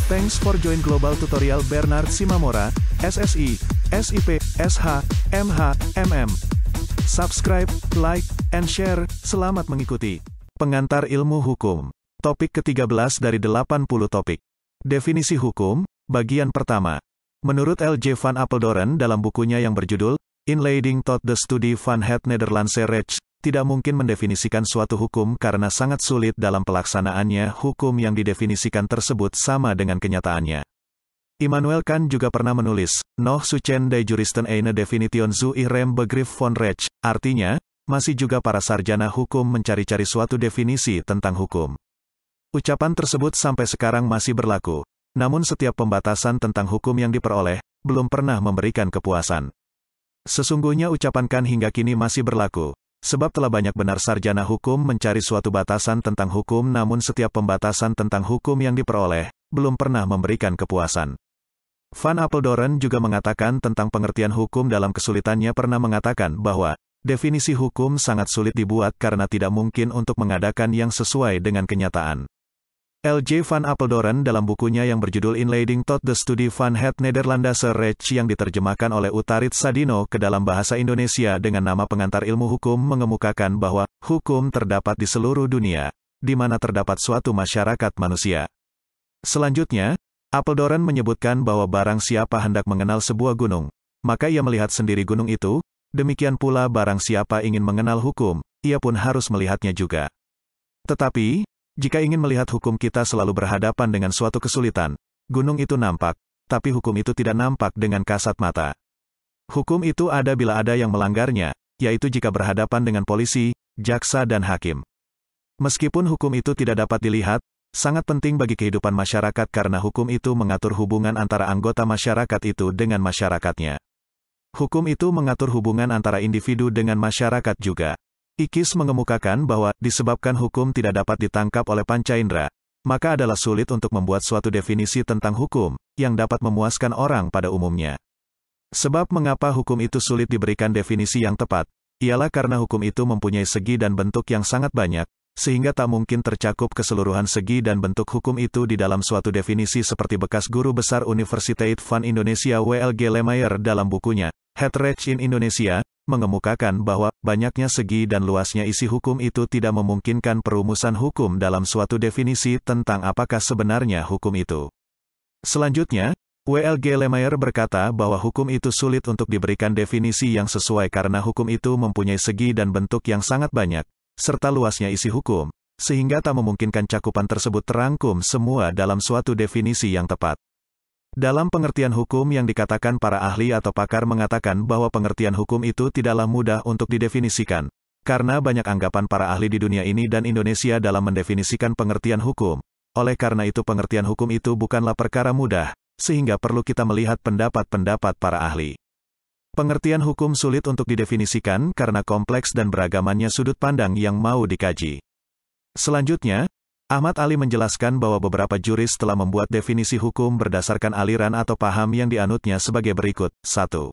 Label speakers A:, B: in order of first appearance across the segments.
A: Thanks for join Global Tutorial Bernard Simamora, SSI, SIP, SH, MH, MM. Subscribe, like, and share. Selamat mengikuti. Pengantar ilmu hukum. Topik ke-13 dari 80 topik. Definisi hukum, bagian pertama. Menurut L.J. van Apeldoorn dalam bukunya yang berjudul Inleiding tot de Studie van het Nederlandse Recht, tidak mungkin mendefinisikan suatu hukum karena sangat sulit dalam pelaksanaannya. Hukum yang didefinisikan tersebut sama dengan kenyataannya. Immanuel Kant juga pernah menulis, Nog zoeken die juristen eine definition zu ihrem begrip von Recht, artinya, masih juga para sarjana hukum mencari-cari suatu definisi tentang hukum. Ucapan tersebut sampai sekarang masih berlaku, namun setiap pembatasan tentang hukum yang diperoleh, belum pernah memberikan kepuasan. Sesungguhnya ucapan Kant hingga kini masih berlaku, sebab telah banyak benar sarjana hukum mencari suatu batasan tentang hukum, namun setiap pembatasan tentang hukum yang diperoleh, belum pernah memberikan kepuasan. Van Apeldoorn juga mengatakan tentang pengertian hukum dalam kesulitannya pernah mengatakan bahwa, definisi hukum sangat sulit dibuat karena tidak mungkin untuk mengadakan yang sesuai dengan kenyataan. L.J. van Apeldoorn dalam bukunya yang berjudul Inleiding tot de Studie van het Nederlandse Recht yang diterjemahkan oleh Utarit Sadino ke dalam bahasa Indonesia dengan nama Pengantar Ilmu Hukum mengemukakan bahwa, hukum terdapat di seluruh dunia, di mana terdapat suatu masyarakat manusia. Selanjutnya, Apeldoorn menyebutkan bahwa barang siapa hendak mengenal sebuah gunung, maka ia melihat sendiri gunung itu, demikian pula barang siapa ingin mengenal hukum, ia pun harus melihatnya juga. Tetapi, jika ingin melihat hukum kita selalu berhadapan dengan suatu kesulitan. Gunung itu nampak, tapi hukum itu tidak nampak dengan kasat mata. Hukum itu ada bila ada yang melanggarnya, yaitu jika berhadapan dengan polisi, jaksa dan hakim. Meskipun hukum itu tidak dapat dilihat, sangat penting bagi kehidupan masyarakat karena hukum itu mengatur hubungan antara anggota masyarakat itu dengan masyarakatnya. Hukum itu mengatur hubungan antara individu dengan masyarakat juga. Ikis mengemukakan bahwa, disebabkan hukum tidak dapat ditangkap oleh panca indera, maka adalah sulit untuk membuat suatu definisi tentang hukum, yang dapat memuaskan orang pada umumnya. Sebab mengapa hukum itu sulit diberikan definisi yang tepat, ialah karena hukum itu mempunyai segi dan bentuk yang sangat banyak, sehingga tak mungkin tercakup keseluruhan segi dan bentuk hukum itu di dalam suatu definisi seperti bekas guru besar Universiteit van Indonesia W.L.G. Lemayer dalam bukunya, Het Recht in Indonesia, mengemukakan bahwa, banyaknya segi dan luasnya isi hukum itu tidak memungkinkan perumusan hukum dalam suatu definisi tentang apakah sebenarnya hukum itu. Selanjutnya, W.L.G. Lemayer berkata bahwa hukum itu sulit untuk diberikan definisi yang sesuai karena hukum itu mempunyai segi dan bentuk yang sangat banyak, serta luasnya isi hukum, sehingga tak memungkinkan cakupan tersebut terangkum semua dalam suatu definisi yang tepat. Dalam pengertian hukum yang dikatakan para ahli atau pakar mengatakan bahwa pengertian hukum itu tidaklah mudah untuk didefinisikan, karena banyak anggapan para ahli di dunia ini dan Indonesia dalam mendefinisikan pengertian hukum. Oleh karena itu pengertian hukum itu bukanlah perkara mudah, sehingga perlu kita melihat pendapat-pendapat para ahli. Pengertian hukum sulit untuk didefinisikan karena kompleks dan beragamannya sudut pandang yang mau dikaji. Selanjutnya, Ahmad Ali menjelaskan bahwa beberapa juris telah membuat definisi hukum berdasarkan aliran atau paham yang dianutnya sebagai berikut. 1.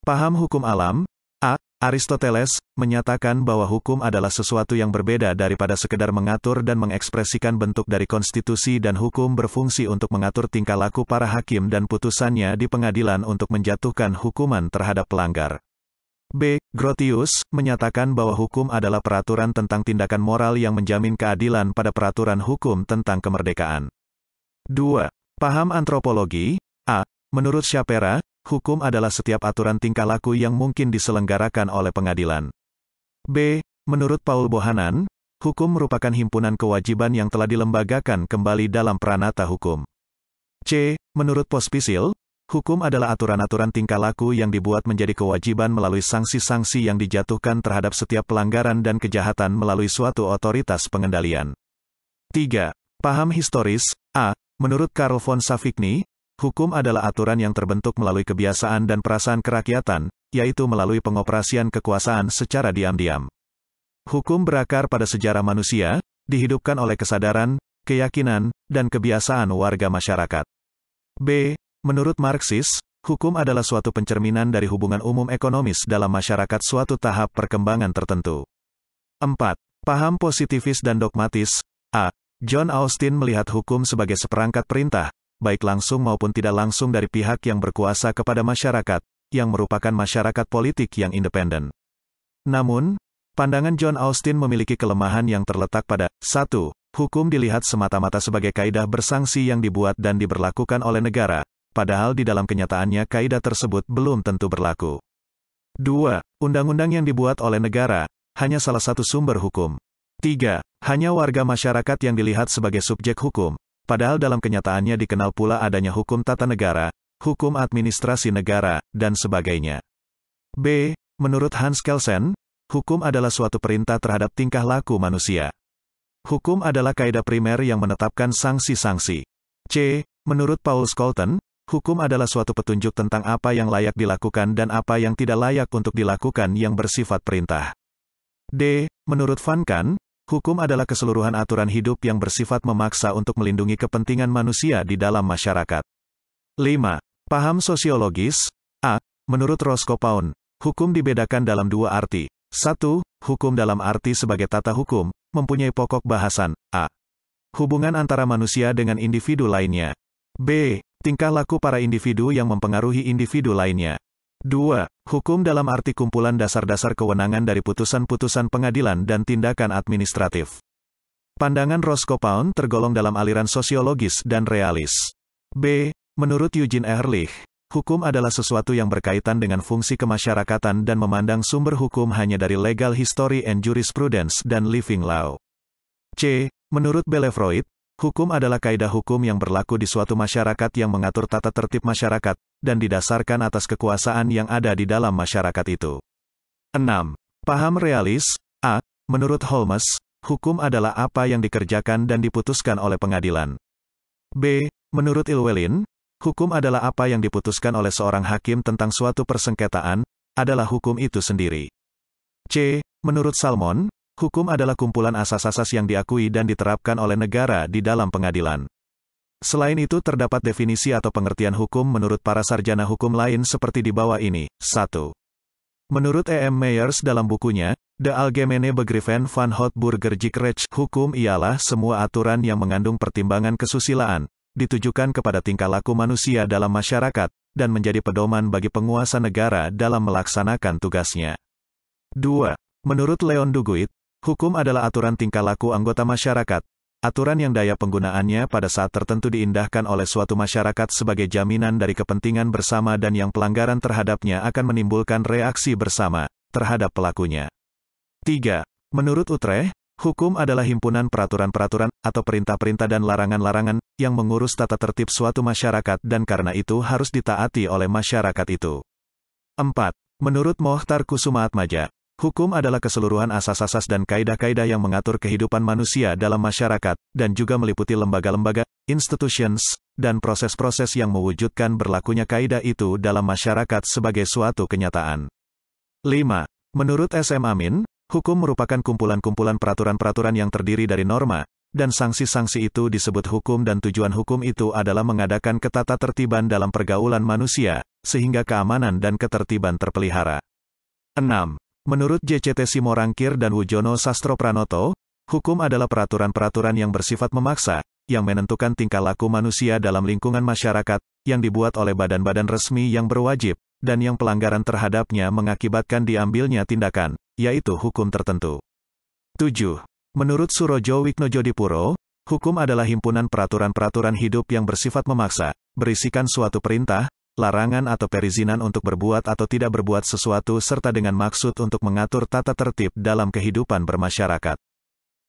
A: Paham hukum alam. A. Aristoteles menyatakan bahwa hukum adalah sesuatu yang berbeda daripada sekedar mengatur dan mengekspresikan bentuk dari konstitusi, dan hukum berfungsi untuk mengatur tingkah laku para hakim dan putusannya di pengadilan untuk menjatuhkan hukuman terhadap pelanggar. B. Grotius menyatakan bahwa hukum adalah peraturan tentang tindakan moral yang menjamin keadilan pada peraturan hukum tentang kemerdekaan. 2. Paham antropologi. A. Menurut Shapera, hukum adalah setiap aturan tingkah laku yang mungkin diselenggarakan oleh pengadilan. B. Menurut Paul Bohannan, hukum merupakan himpunan kewajiban yang telah dilembagakan kembali dalam pranata hukum. C. Menurut Pospisil, hukum adalah aturan-aturan tingkah laku yang dibuat menjadi kewajiban melalui sanksi-sanksi yang dijatuhkan terhadap setiap pelanggaran dan kejahatan melalui suatu otoritas pengendalian. 3. Paham historis. A. Menurut Karl von Savigny, hukum adalah aturan yang terbentuk melalui kebiasaan dan perasaan kerakyatan, yaitu melalui pengoperasian kekuasaan secara diam-diam. Hukum berakar pada sejarah manusia, dihidupkan oleh kesadaran, keyakinan, dan kebiasaan warga masyarakat. B. Menurut Marxis, hukum adalah suatu pencerminan dari hubungan umum ekonomis dalam masyarakat suatu tahap perkembangan tertentu. 4. Paham positivis dan dogmatis. A. John Austin melihat hukum sebagai seperangkat perintah, baik langsung maupun tidak langsung dari pihak yang berkuasa kepada masyarakat, yang merupakan masyarakat politik yang independen. Namun, pandangan John Austin memiliki kelemahan yang terletak pada 1. Hukum dilihat semata-mata sebagai kaidah bersangsi yang dibuat dan diberlakukan oleh negara, padahal di dalam kenyataannya kaidah tersebut belum tentu berlaku. 2. Undang-undang yang dibuat oleh negara hanya salah satu sumber hukum. 3. Hanya warga masyarakat yang dilihat sebagai subjek hukum, padahal dalam kenyataannya dikenal pula adanya hukum tata negara, hukum administrasi negara, dan sebagainya. B. Menurut Hans Kelsen, hukum adalah suatu perintah terhadap tingkah laku manusia. Hukum adalah kaidah primer yang menetapkan sanksi-sanksi. C. Menurut Paul Scholten, hukum adalah suatu petunjuk tentang apa yang layak dilakukan dan apa yang tidak layak untuk dilakukan yang bersifat perintah. D. Menurut Van Kant, hukum adalah keseluruhan aturan hidup yang bersifat memaksa untuk melindungi kepentingan manusia di dalam masyarakat. 5. Paham sosiologis. A. Menurut Roscoe Pound, hukum dibedakan dalam dua arti. 1. Hukum dalam arti sebagai tata hukum, mempunyai pokok bahasan. A. Hubungan antara manusia dengan individu lainnya. B. Tingkah laku para individu yang mempengaruhi individu lainnya. 2. Hukum dalam arti kumpulan dasar-dasar kewenangan dari putusan-putusan pengadilan dan tindakan administratif. Pandangan Roscoe Pound tergolong dalam aliran sosiologis dan realis. B. Menurut Eugene Ehrlich, hukum adalah sesuatu yang berkaitan dengan fungsi kemasyarakatan dan memandang sumber hukum hanya dari legal history and jurisprudence dan living law. C. Menurut Bellevoet, hukum adalah kaidah hukum yang berlaku di suatu masyarakat yang mengatur tata tertib masyarakat, dan didasarkan atas kekuasaan yang ada di dalam masyarakat itu. 6. Paham realis. A. Menurut Holmes, hukum adalah apa yang dikerjakan dan diputuskan oleh pengadilan. B. Menurut Llewellyn, hukum adalah apa yang diputuskan oleh seorang hakim tentang suatu persengketaan, adalah hukum itu sendiri. C. Menurut Salmon, hukum adalah kumpulan asas-asas yang diakui dan diterapkan oleh negara di dalam pengadilan. Selain itu terdapat definisi atau pengertian hukum menurut para sarjana hukum lain seperti di bawah ini. 1. Menurut E.M. Myers dalam bukunya, De Algemene Begriffen van het Burgerlijk, hukum ialah semua aturan yang mengandung pertimbangan kesusilaan, ditujukan kepada tingkah laku manusia dalam masyarakat, dan menjadi pedoman bagi penguasa negara dalam melaksanakan tugasnya. 2. Menurut Leon Duguid, hukum adalah aturan tingkah laku anggota masyarakat, aturan yang daya penggunaannya pada saat tertentu diindahkan oleh suatu masyarakat sebagai jaminan dari kepentingan bersama dan yang pelanggaran terhadapnya akan menimbulkan reaksi bersama terhadap pelakunya. 3. Menurut Utrecht, hukum adalah himpunan peraturan-peraturan, atau perintah-perintah dan larangan-larangan, yang mengurus tata tertib suatu masyarakat dan karena itu harus ditaati oleh masyarakat itu. 4. Menurut Mohtar Kusumaatmadja, hukum adalah keseluruhan asas-asas dan kaidah-kaidah yang mengatur kehidupan manusia dalam masyarakat, dan juga meliputi lembaga-lembaga, institutions, dan proses-proses yang mewujudkan berlakunya kaidah itu dalam masyarakat sebagai suatu kenyataan. 5. Menurut S.M. Amin, hukum merupakan kumpulan-kumpulan peraturan-peraturan yang terdiri dari norma, dan sanksi-sanksi itu disebut hukum dan tujuan hukum itu adalah mengadakan ketatatertiban dalam pergaulan manusia, sehingga keamanan dan ketertiban terpelihara. 6. Menurut J.C.T. Simorangkir dan Wujono Sastropranoto, hukum adalah peraturan-peraturan yang bersifat memaksa, yang menentukan tingkah laku manusia dalam lingkungan masyarakat, yang dibuat oleh badan-badan resmi yang berwajib, dan yang pelanggaran terhadapnya mengakibatkan diambilnya tindakan, yaitu hukum tertentu. 7. Menurut Surojo Wiknojodipuro, hukum adalah himpunan peraturan-peraturan hidup yang bersifat memaksa, berisikan suatu perintah, larangan atau perizinan untuk berbuat atau tidak berbuat sesuatu serta dengan maksud untuk mengatur tata tertib dalam kehidupan bermasyarakat.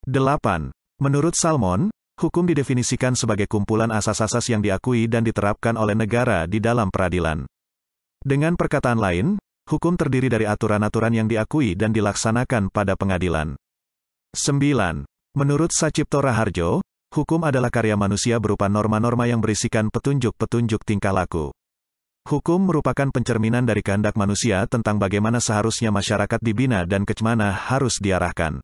A: 8. Menurut Salmon, hukum didefinisikan sebagai kumpulan asas-asas yang diakui dan diterapkan oleh negara di dalam peradilan. Dengan perkataan lain, hukum terdiri dari aturan-aturan yang diakui dan dilaksanakan pada pengadilan. 9. Menurut Sacipto Raharjo, hukum adalah karya manusia berupa norma-norma yang berisikan petunjuk-petunjuk tingkah laku. Hukum merupakan pencerminan dari kehendak manusia tentang bagaimana seharusnya masyarakat dibina dan kemana harus diarahkan.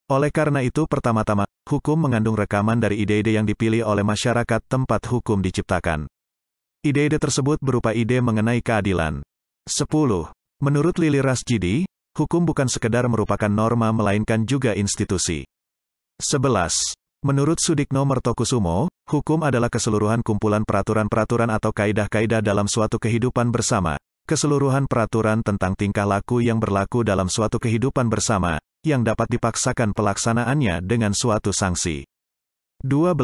A: Oleh karena itu pertama-tama, hukum mengandung rekaman dari ide-ide yang dipilih oleh masyarakat tempat hukum diciptakan. Ide-ide tersebut berupa ide mengenai keadilan. 10. Menurut Lili Rasjidi, hukum bukan sekedar merupakan norma melainkan juga institusi. 11. Menurut Sudikno Mertokusumo, hukum adalah keseluruhan kumpulan peraturan-peraturan atau kaidah-kaidah dalam suatu kehidupan bersama, keseluruhan peraturan tentang tingkah laku yang berlaku dalam suatu kehidupan bersama, yang dapat dipaksakan pelaksanaannya dengan suatu sanksi. 12.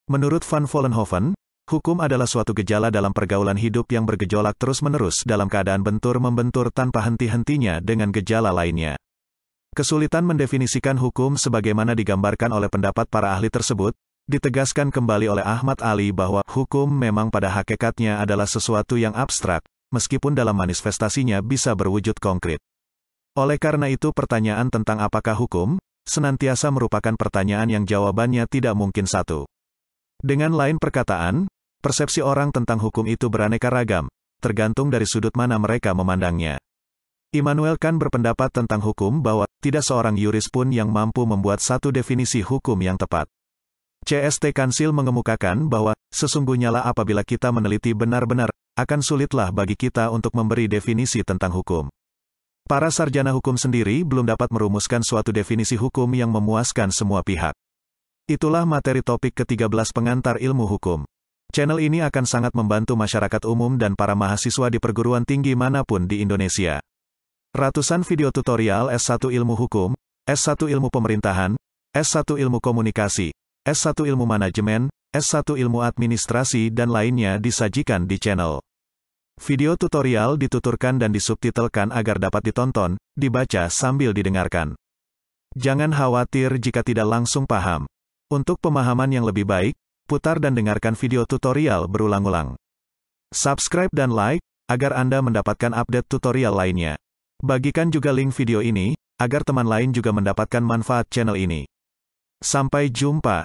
A: Menurut Van Vollenhoven, hukum adalah suatu gejala dalam pergaulan hidup yang bergejolak terus-menerus dalam keadaan bentur-membentur tanpa henti-hentinya dengan gejala lainnya. Kesulitan mendefinisikan hukum sebagaimana digambarkan oleh pendapat para ahli tersebut, ditegaskan kembali oleh Ahmad Ali bahwa hukum memang pada hakikatnya adalah sesuatu yang abstrak, meskipun dalam manifestasinya bisa berwujud konkret. Oleh karena itu pertanyaan tentang apakah hukum, senantiasa merupakan pertanyaan yang jawabannya tidak mungkin satu. Dengan lain perkataan, persepsi orang tentang hukum itu beraneka ragam, tergantung dari sudut mana mereka memandangnya. Immanuel Kant berpendapat tentang hukum bahwa tidak seorang yuris pun yang mampu membuat satu definisi hukum yang tepat. C.S.T. Kansil mengemukakan bahwa, sesungguhnyalah apabila kita meneliti benar-benar, akan sulitlah bagi kita untuk memberi definisi tentang hukum. Para sarjana hukum sendiri belum dapat merumuskan suatu definisi hukum yang memuaskan semua pihak. Itulah materi topik ke-13 pengantar ilmu hukum. Channel ini akan sangat membantu masyarakat umum dan para mahasiswa di perguruan tinggi manapun di Indonesia. Ratusan video tutorial S1 Ilmu Hukum, S1 Ilmu Pemerintahan, S1 Ilmu Komunikasi, S1 Ilmu Manajemen, S1 Ilmu Administrasi dan lainnya disajikan di channel. Video tutorial dituturkan dan disubtitelkan agar dapat ditonton, dibaca sambil didengarkan. Jangan khawatir jika tidak langsung paham. Untuk pemahaman yang lebih baik, putar dan dengarkan video tutorial berulang-ulang. Subscribe dan like, agar Anda mendapatkan update tutorial lainnya. Bagikan juga link video ini, agar teman lain juga mendapatkan manfaat channel ini. Sampai jumpa.